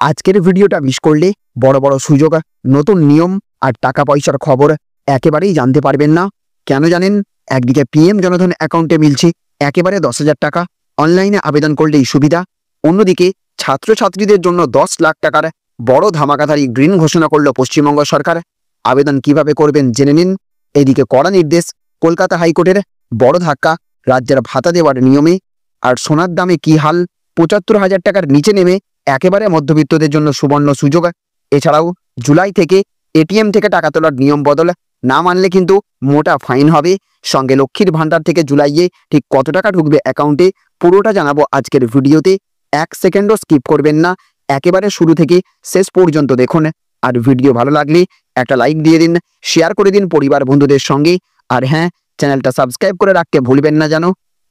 আজকের ভিডিওটা মিস করলে বড় বড় সুযোগ, নতুন নিয়ম আর টাকা পয়সার খবর একেবারেই জানতে পারবেন না। কেন জানেন? একদিকে পিএম জনধন অ্যাকাউন্টে মিলছে একেবারে 10,000 টাকা, অনলাইনে আবেদন করলেই সুবিধা। অন্যদিকে ছাত্রছাত্রীদের জন্য 10 লাখ টাকার বড় ধামাকাধারী গ্রিন ঘোষণা করল পশ্চিমবঙ্গ সরকার। আবেদন কিভাবে করবেন জেনে নিন। এদিকে কড়া নির্দেশ কলকাতা হাইকোর্টের, বড় ধাক্কা রাজ্যের ভাতা দেওয়ার নিয়মে। আর সোনার দামে কি হাল? 75,000 টাকার নিচে নেমে একেবারে মধ্যবিত্তদের জন্য সুবর্ণ সুযোগ। এছাড়াও জুলাই থেকে এটিএম থেকে টাকা তোলার নিয়ম বদল, না মানলে কিন্তু মোটা ফাইন হবে। সঙ্গে লক্ষ্মীর ভান্ডার থেকে জুলাইয়ে ঠিক কত টাকা ঢুকবে অ্যাকাউন্টে, পুরোটা জানাবো আজকের ভিডিওতে। 1 সেকেন্ডও স্কিপ করবেন না, একেবারে শুরু থেকে শেষ পর্যন্ত দেখুন। আর ভিডিও ভালো লাগলে একটা লাইক দিয়ে দিন, শেয়ার করে দিন পরিবার বন্ধুদের সঙ্গে। আর হ্যাঁ, চ্যানেলটা সাবস্ক্রাইব করে রাখতে ভুলবেন না যেন।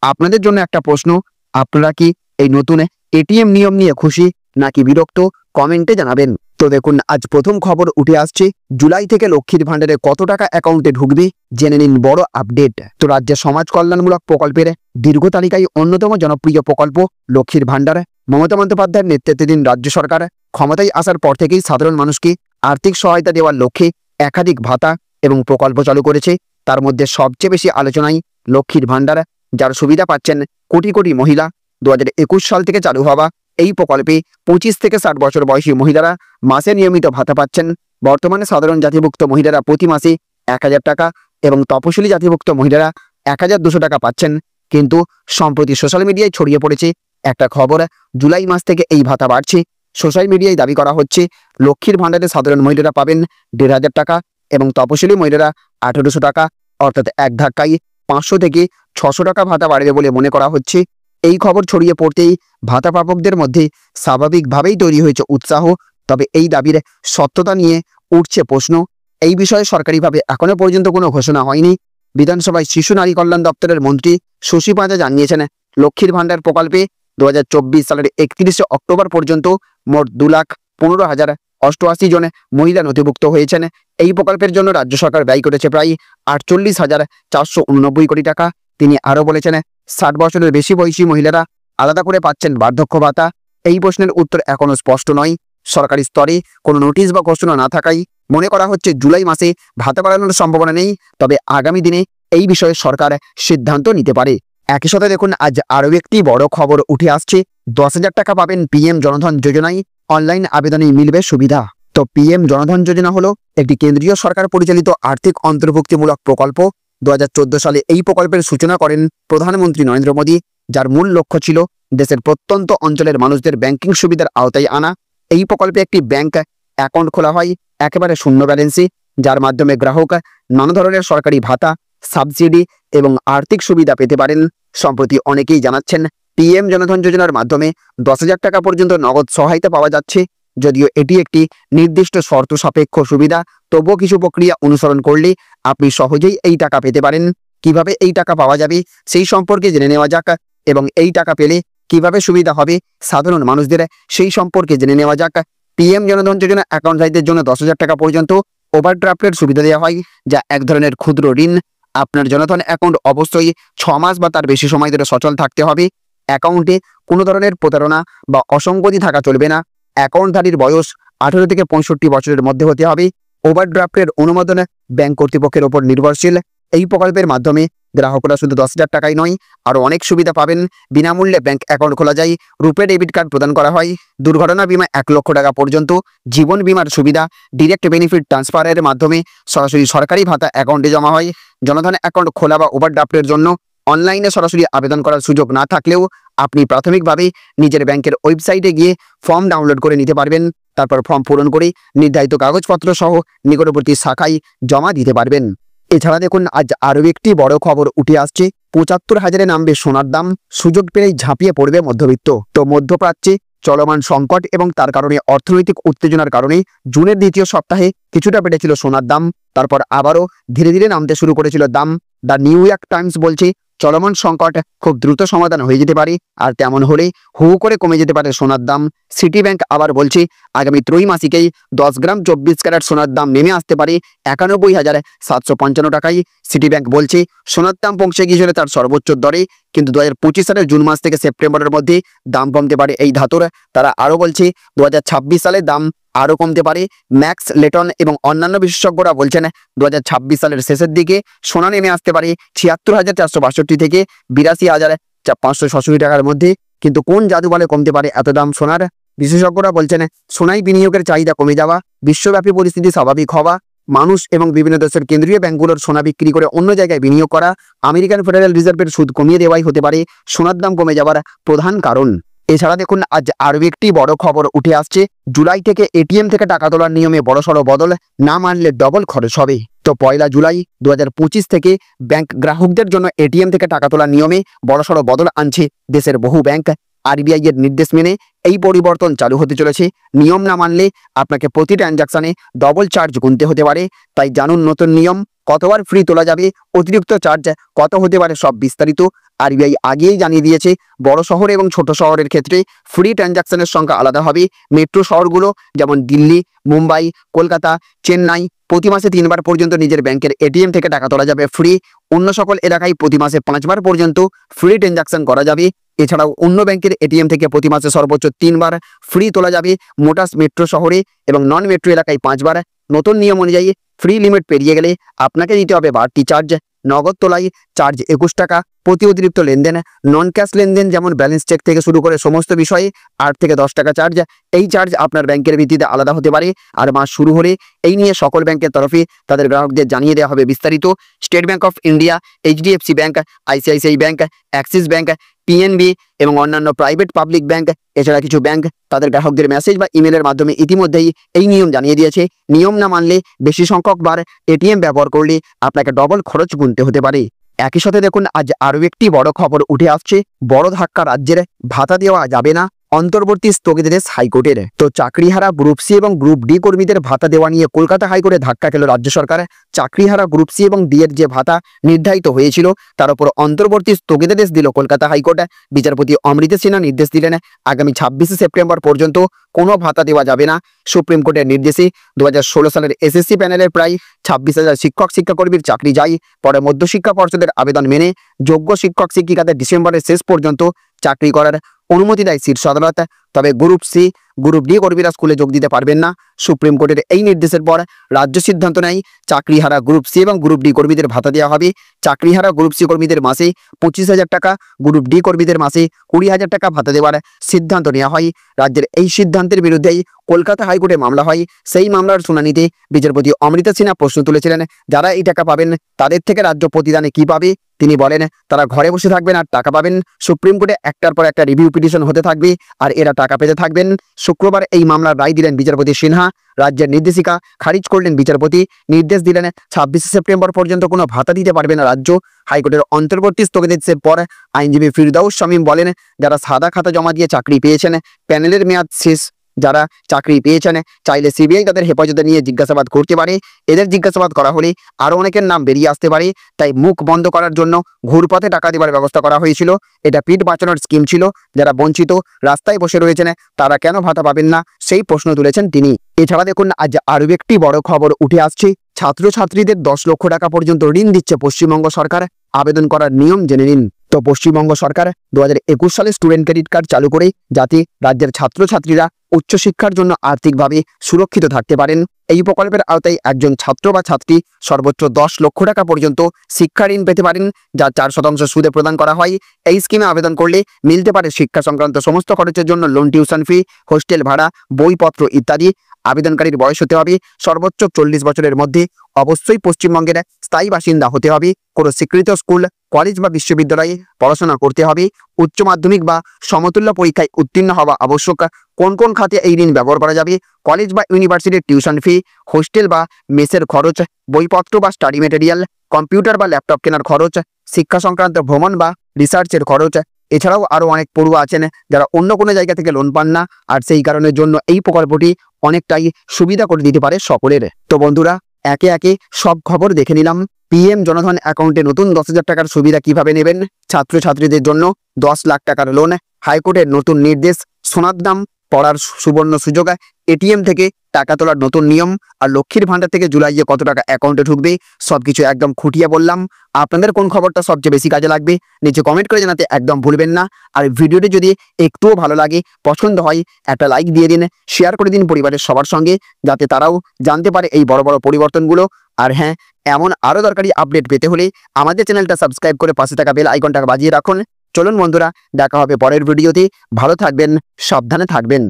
আপনাদের জন্য একটা প্রশ্ন, আপনারা কি এই নতুন এটিএম নিয়ম নিয়ে খুশি নাকি বিরক্ত? কমেন্টে জানাবেন। তো দেখুন, আজ প্রথম খবর উঠে আসছে, জুলাই থেকে লক্ষ্মীর ভান্ডারে কত টাকা অ্যাকাউন্টে ঢুকবে জেনে নিন বড় আপডেট। তো রাজ্যের সমাজ কল্যাণমূলক প্রকল্পের দীর্ঘ তালিকায় অন্যতম জনপ্রিয় প্রকল্প লক্ষ্মীর ভান্ডার। মমতা বন্দ্যোপাধ্যায়ের নেতৃত্বাধীন রাজ্য সরকার ক্ষমতায় আসার পর থেকেই সাধারণ মানুষকে আর্থিক সহায়তা দেওয়ার লক্ষ্যে একাধিক ভাতা এবং প্রকল্প চালু করেছে। তার মধ্যে সবচেয়ে বেশি আলোচনায় লক্ষ্মীর ভান্ডার, যার সুবিধা পাচ্ছেন কোটি কোটি মহিলা। 2021 সাল থেকে চালু হওয়া এই প্রকল্পে 25 থেকে 60 বছর বয়সী মহিলারা মাসে নিয়মিত ভাতা পাচ্ছেন। বর্তমানে সাধারণ জাতিভুক্ত মহিলারা প্রতি মাসে 1000 টাকা এবং তপশিলি জাতিভুক্ত মহিলারা 1200 টাকা পাচ্ছেন। কিন্তু সম্প্রতি সোশ্যাল মিডিয়ায় ছড়িয়ে পড়েছে একটা খবর, জুলাই মাস থেকে এই ভাতা বাড়ছে। সোশ্যাল মিডিয়ায় দাবি করা হচ্ছে লক্ষ্মীর ভান্ডারে সাধারণ মহিলারা পাবেন 1500 টাকা এবং তপশিলি মহিলারা 1800 টাকা, অর্থাৎ এক ধাক্কায় 500 থেকে 600 টাকা ভাতা বাড়বে বলে মনে করা হচ্ছে। এই খবর ছড়িয়ে পড়তেই ভাতা প্রাপকদের মধ্যে স্বাভাবিকভাবেই তৈরি হয়েছে উৎসাহ। তবে এই দাবির সত্যতা নিয়ে উঠছে প্রশ্ন। এই বিষয়ে সরকারিভাবে এখনো পর্যন্ত কোনো ঘোষণা হয়নি। বিধানসভায় শিশু নারী কল্যাণ দপ্তরের মন্ত্রী শশী পাঁজা জানিয়েছেন, লক্ষ্মীর ভান্ডার প্রকল্পে 2024 সালের 31শে অক্টোবর পর্যন্ত মোট 2,15,088 জন মহিলা নথিভুক্ত হয়েছেন। এই প্রকল্পের জন্য রাজ্য সরকার ব্যয় করেছে প্রায় 48,489 কোটি টাকা। তিনি আরও বলেছেন, 60 বছরের বেশি বয়সী মহিলারা আলাদা করে পাচ্ছেন বার্ধক্য ভাতা। এই প্রশ্নের উত্তর এখনো স্পষ্ট নয়। সরকারি স্তরে কোনো নোটিশ বা ঘোষণা না থাকায় মনে করা হচ্ছে জুলাই মাসে ভাতা বাড়ানোর সম্ভাবনা নেই। তবে আগামী দিনে এই বিষয়ে সরকার সিদ্ধান্ত নিতে পারে। একই সাথে দেখুন, আজ আরও একটি বড় খবর উঠে আসছে, 10,000 টাকা পাবেন পিএম জনধন যোজনায়, অনলাইন আবেদনেই মিলবে সুবিধা। তো পিএম জনধন যোজনা হলো একটি কেন্দ্রীয় সরকার পরিচালিত আর্থিক অন্তর্ভুক্তিমূলক প্রকল্প। 2014 সালে এই প্রকল্পের সূচনা করেন প্রধানমন্ত্রী নরেন্দ্র মোদী, যার মূল লক্ষ্য ছিল দেশের প্রত্যন্ত অঞ্চলের মানুষদের ব্যাংকিং সুবিধার আওতায় আনা। এই প্রকল্পে একটি ব্যাংক অ্যাকাউন্ট খোলা হয় একেবারে শূন্য ব্যালেন্সে, যার মাধ্যমে গ্রাহক নানা ধরনের সরকারি ভাতা, সাবসিডি এবং আর্থিক সুবিধা পেতে পারেন। সম্প্রতি অনেকেই জানাচ্ছেন, পিএম জনধন যোজনার মাধ্যমে 10,000 টাকা পর্যন্ত নগদ সহায়তা পাওয়া যাচ্ছে। যদিও এটি একটি নির্দিষ্ট শর্ত সাপেক্ষ সুবিধা, তবুও কিছু প্রক্রিয়া অনুসরণ করলে আপনি সহজেই এই টাকা পেতে পারেন। কিভাবে এই টাকা পাওয়া যাবে সেই সম্পর্কে জেনে নেওয়া যাক, এবং এই টাকা পেলে কিভাবে সুবিধা হবে সাধারণ মানুষদের সেই সম্পর্কে জেনে নেওয়া যাক। পিএম জনধন যোজনা অ্যাকাউন্টধারীদের জন্য 10,000 টাকা পর্যন্ত ওভারড্রাফটের সুবিধা দেওয়া হয়, যা এক ধরনের ক্ষুদ্র ঋণ। আপনার জনধন অ্যাকাউন্ট অবশ্যই 6 মাস বা তার বেশি সময় ধরে সচল থাকতে হবে। অ্যাকাউন্টে কোনো ধরনের প্রতারণা বা অসঙ্গতি থাকা চলবে না। অ্যাকাউন্টধারীর বয়স 18 থেকে 65 বছরের মধ্যে হতে হবে। ওভারড্রাফটের অনুমোদন ব্যাংক কর্তৃপক্ষের ওপর নির্ভরশীল। এই প্রকল্পের মাধ্যমে গ্রাহকরা শুধু 10,000 টাকাই নয়, আরও অনেক সুবিধা পাবেন। বিনামূল্যে ব্যাংক অ্যাকাউন্ট খোলা যায়, রুপে ডেবিট কার্ড প্রদান করা হয়, দুর্ঘটনা বিমা 1 লক্ষ টাকা পর্যন্ত, জীবন বিমার সুবিধা, ডিরেক্ট বেনিফিট ট্রান্সফারের মাধ্যমে সরাসরি সরকারি ভাতা অ্যাকাউন্টে জমা হয়। জনধন অ্যাকাউন্ট খোলা বা ওভারড্রাফটের জন্য অনলাইনে সরাসরি আবেদন করার সুযোগ না থাকলেও আপনি প্রাথমিকভাবে নিজের ব্যাংকের ওয়েবসাইটে গিয়ে ফর্ম ডাউনলোড করে নিতে পারবেন। তারপর ফর্ম পূরণ করে নির্ধারিত কাগজপত্র সহ নিকটবর্তী শাখায় জমা দিতে পারবেন। এছাড়া দেখুন, আজ আরও একটি বড় খবর উঠে আসছে, 75,000-এ নামবে সোনার দাম, সুযোগ পেলেই ঝাঁপিয়ে পড়বে মধ্যবিত্ত। তো মধ্যপ্রাচ্যে চলমান সংকট এবং তার কারণে অর্থনৈতিক উত্তেজনার কারণে জুনের দ্বিতীয় সপ্তাহে কিছুটা বেড়েছিল সোনার দাম, তারপর আবারও ধীরে ধীরে নামতে শুরু করেছিল দাম। দ্য নিউ ইয়র্ক টাইমস বলছে, চলমান সংকট খুব দ্রুত সমাধান হয়ে যেতে পারে, আর তেমন হলে হু করে কমে যেতে পারে সোনার দাম। সিটি ব্যাংক আবার বলছে, আগামী ত্রৈমাসিকেই 10 গ্রাম 24 ক্যারেট সোনার দাম নেমে আসতে পারে 91,755 টাকায়। সিটি ব্যাংক বলছে, সোনার দাম পৌঁছে গিয়েছিল তার সর্বোচ্চ দরে কিন্তু 2025 সালের জুন মাস থেকে সেপ্টেম্বরের মধ্যে দাম কমতে পারে এই ধাতুর। তারা আরও বলছে 2026 সালে দাম আরও কমতে পারে। ম্যাক্স লেটন এবং অন্যান্য বিশেষজ্ঞরা বলছেন 2026 সালের শেষের দিকে সোনা নেমে আসতে পারে 76,462 থেকে 82,567 টাকার মধ্যে। কিন্তু কোন জাদু বলে কমতে পারে এত দাম সোনার? বিশেষজ্ঞরা বলছেন সোনায় বিনিয়োগের চাহিদা কমে যাওয়া, বিশ্বব্যাপী পরিস্থিতি স্বাভাবিক হওয়া, মানুষ এবং বিভিন্ন দেশের কেন্দ্রীয় ব্যাংকগুলোর সোনা বিক্রি করে অন্য জায়গায় বিনিয়োগ করা, আমেরিকান ফেডারেল রিজার্ভের সুদ কমিয়ে দেওয়াই হতে পারে সোনার দাম কমে যাওয়ার প্রধান কারণ। এছাড়া দেখুন আজ আরও একটি বড় খবর উঠে আসছে। জুলাই থেকে এটিএম থেকে টাকা তোলার নিয়মে বড়সড় বদল, না মানলে ডবল খরচ হবে। তো 1 জুলাই 2025 থেকে ব্যাংক গ্রাহকদের জন্য এটিএম থেকে টাকা তোলার নিয়মে বড়সড় বদল আনছে দেশের বহু ব্যাংক। আরবিআই এর নির্দেশ মেনে এই পরিবর্তন চালু হতে চলেছে। নিয়ম না মানলে আপনাকে প্রতি ট্রানজাকশনে ডবল চার্জ গুনতে হতে পারে। তাই জানুন নতুন নিয়ম, কতবার ফ্রি তোলা যাবে, অতিরিক্ত চার্জ কত হতে পারে, সব বিস্তারিত আরবিআই আগেই জানিয়ে দিয়েছে। বড় শহর এবং ছোট শহরের ক্ষেত্রে ফ্রি ট্রানজাকশনের সংখ্যা আলাদা হবে। মেট্রো শহরগুলো যেমন দিল্লি, মুম্বাই, কলকাতা, চেন্নাই প্রতি মাসে 3 বার পর্যন্ত নিজের ব্যাংকের এটিএম থেকে টাকা তোলা যাবে ফ্রি। অন্য সকল এলাকায় প্রতি মাসে 5 বার পর্যন্ত ফ্রি ট্রানজাকশন করা যাবে। এছাড়াও অন্য ব্যাংকের এটিএম থেকে প্রতি মাসে সর্বোচ্চ 3 বার ফ্রি তোলা যাবে মোটাস মেট্রো শহরে এবং নন মেট্রো এলাকায় 5 বার। নতুন নিয়ম অনুযায়ী ফ্রি লিমিট পেরিয়ে গেলে আপনাকে দিতে হবে বাড়তি চার্জ। নগদ তোলায় চার্জ 21 টাকা, প্রতি অতিরিক্ত লেনদেন নন ক্যাশ লেনদেন যেমন ব্যালেন্স চেক থেকে শুরু করে সমস্ত বিষয়ে 8 থেকে 10 টাকা চার্জ। এই চার্জ আপনার ব্যাংকের ভিত্তিতে আলাদা হতে পারে। আর মাস শুরু হলে এই নিয়ে সকল ব্যাংকের তরফে তাদের গ্রাহকদের জানিয়ে দেওয়া হবে বিস্তারিত। State bank of India, HDFC bank, ICICI bank, Axis bank, PNB এবং অন্যান্য প্রাইভেট পাবলিক ব্যাংক এছাড়া কিছু ব্যাংক তাদের গ্রাহকদের মেসেজ বা ইমেলের মাধ্যমে ইতিমধ্যেই এই নিয়ম জানিয়ে দিয়েছে। নিয়ম না মানলে বেশি সংখ্যক বার এটিএম ব্যবহার করলে আপনাকে ডবল খরচ গুনতে হতে পারে। একই সাথে দেখুন আজ আরও একটি বড় খবর উঠে আসছে। বড় ধাক্কা, রাজ্যের ভাতা দেওয়া যাবে না, অন্তর্বর্তী স্থগিতাদেশ হাইকোর্টের। তো চাকরিহারা গ্রুপ সি এবং গ্রুপ ডি কর্মীদের ভাতা দেওয়া নিয়ে কলকাতা হাইকোর্টে ধাক্কা খেল রাজ্য সরকার। চাকরিহারা গ্রুপ সি এবং ডি এর যে ভাতা নির্ধারিত হয়েছিল তার উপর অন্তর্বর্তী স্থগিতাদেশ দিল কলকাতা হাইকোর্ট। বিচারপতি অমৃতা সিনহা নির্দেশ দিলেন আগামী 26 সেপ্টেম্বর পর্যন্ত কোনো ভাতা দেওয়া যাবে না। সুপ্রিম কোর্টের নির্দেশে 2016 সালের এসএসসি প্যানেলের প্রায় 26,000 শিক্ষক শিক্ষাকর্মীর চাকরি যায়। পরে মধ্যশিক্ষা পর্ষদের আবেদন মেনে যোগ্য শিক্ষক শিক্ষিকাদের ডিসেম্বরের শেষ পর্যন্ত চাকরি করার অনুমতি দেয় শীর্ষ আদালত। তবে গ্রুপ সি, গ্রুপ ডি কর্মীরা স্কুলে যোগ দিতে পারবেন না। সুপ্রিম কোর্টের এই নির্দেশের পর রাজ্য সিদ্ধান্ত নেয় চাকরিহারা গ্রুপ সি এবং গ্রুপ ডি কর্মীদের ভাতা দেওয়া হবে। চাকরিহারা গ্রুপ সি কর্মীদের মাসে 25,000 টাকা, গ্রুপ ডি কর্মীদের মাসে 20,000 টাকা ভাতা দেওয়ার সিদ্ধান্ত নেওয়া হয়। রাজ্যের এই সিদ্ধান্তের বিরুদ্ধেই কলকাতা হাইকোর্টে মামলা হয়। সেই মামলার শুনানিতে বিচারপতি অমৃতা সিনহা প্রশ্ন তুলেছিলেন, যারা এই টাকা পাবেন তাদের থেকে রাজ্য প্রতিদানে কি পাবে? তিনি বলেন তারা ঘরে বসে থাকবেন আর টাকা পাবেন। সুপ্রিম কোর্টে একটার পর একটা রিভিউ পিটিশন হতে থাকবে আর এরা টাকা পেতে থাকবেন। শুক্রবার এই মামলার রায় দিলেন বিচারপতি সিনহা। রাজ্যের নির্দেশিকা খারিজ করলেন বিচারপতি। নির্দেশ দিলেন 26 সেপ্টেম্বর পর্যন্ত কোনো ভাতা দিতে পারবে না রাজ্য। হাইকোর্টের অন্তর্বর্তী স্থগিতাদেশের পর আইনজীবী ফিরদাউস শামীম বলেন, যারা সাদা খাতা জমা দিয়ে চাকরি পেয়েছেন, প্যানেলের মেয়াদ শেষ যারা চাকরি পেয়েছেন, চাইলে সিবিআই তাদের হেফাজতে নিয়ে জিজ্ঞাসাবাদ করতে পারে। এদের জিজ্ঞাসাবাদ করা হলে আরও অনেকের নাম বেরিয়ে আসতে পারে। তাই মুখ বন্ধ করার জন্য ঘুরপথে টাকা দেওয়ার ব্যবস্থা করা হয়েছিল। এটা পিঠ বাঁচানোর স্কিম ছিল। যারা বঞ্চিত রাস্তায় বসে রয়েছেন তারা কেন ভাতা পাবেন না সেই প্রশ্ন তুলেছেন তিনি। এছাড়া দেখুন আজ আরও একটি বড় খবর উঠে আসছে। ছাত্রছাত্রীদের 10 লক্ষ টাকা পর্যন্ত ঋণ দিচ্ছে পশ্চিমবঙ্গ সরকার। আবেদন করার নিয়ম জেনে নিন। তো পশ্চিমবঙ্গ সরকার 2021 সালে স্টুডেন্ট ক্রেডিট কার্ড চালু করে যাতে রাজ্যের ছাত্রছাত্রীরা উচ্চশিক্ষার জন্য আর্থিকভাবে সুরক্ষিত থাকতে পারেন। এই প্রকল্পের আওতায় একজন ছাত্র বা ছাত্রী সর্বোচ্চ 10 লক্ষ টাকা পর্যন্ত শিক্ষা ঋণ পেতে পারেন, যা 4% সুদে প্রদান করা হয়। এই স্কিমে আবেদন করলে মিলতে পারে শিক্ষা সংক্রান্ত সমস্ত খরচের জন্য লোন, টিউশন ফি, হোস্টেল ভাড়া, বইপত্র ইত্যাদি। আবেদনকারীর বয়স হতে হবে সর্বোচ্চ 40 বছরের মধ্যে। অবশ্যই পশ্চিমবঙ্গের স্থায়ী বাসিন্দা হতে হবে। কোনো স্বীকৃত স্কুল, কলেজ বা বিশ্ববিদ্যালয়ে পড়াশোনা করতে হবে। উচ্চ মাধ্যমিক বা সমতুল্য পরীক্ষায় উত্তীর্ণ হওয়া আবশ্যক। কোন কোন খাতে এই ঋণ ব্যবহার করা যাবে? কলেজ বা ইউনিভার্সিটির টিউশন ফি, হোস্টেল বা মেসের খরচ, বইপত্র বা স্টাডি মেটেরিয়াল, কম্পিউটার বা ল্যাপটপ কেনার খরচ, শিক্ষা সংক্রান্ত ভ্রমণ বা রিসার্চের খরচ। এছাড়াও আরও অনেক পড়ুয়া আছেন যারা অন্য কোনো জায়গা থেকে লোন পান না, আর সেই কারণের জন্য এই প্রকল্পটি অনেকটাই সুবিধা করে দিতে পারে সকলের। তো বন্ধুরা, একে একে সব খবর দেখে নিলাম। পিএম জনধন অ্যাকাউন্টে নতুন 10,000 টাকার সুবিধা কিভাবে নেবেন? ছাত্রছাত্রীদের জন্য 10 লাখ টাকার লোন। হাইকোর্টের নতুন নির্দেশ, সোনার দাম পড়ার সুবর্ণ সুযোগ, এটিএম থেকে টাকা তোলার নতুন নিয়ম, আর লক্ষ্মীর ভান্ডার থেকে জুলাইয়ে কত টাকা অ্যাকাউন্টে ঢুকবে, সবকিছু একদম খুঁটিয়ে বললাম। আপনাদের কোন খবরটা সবচেয়ে বেশি কাজে লাগবে নিচে কমেন্ট করে জানাতে একদম ভুলবেন না। আর ভিডিওটি যদি একটুও ভালো লাগে, পছন্দ হয়, একটা লাইক দিয়ে দিন, শেয়ার করে দিন পরিবারের সবার সঙ্গে, যাতে তারাও জানতে পারে এই বড় বড় পরিবর্তনগুলো। আর হ্যাঁ, এমন আরও দরকারি আপডেট পেতে হলে আমাদের চ্যানেলটা সাবস্ক্রাইব করে পাশে থাকা বেল আইকনটাকে বাজিয়ে রাখুন। চলুন বন্ধুরা, দেখা হবে পরের ভিডিওতে। ভালো থাকবেন, সাবধানে থাকবেন।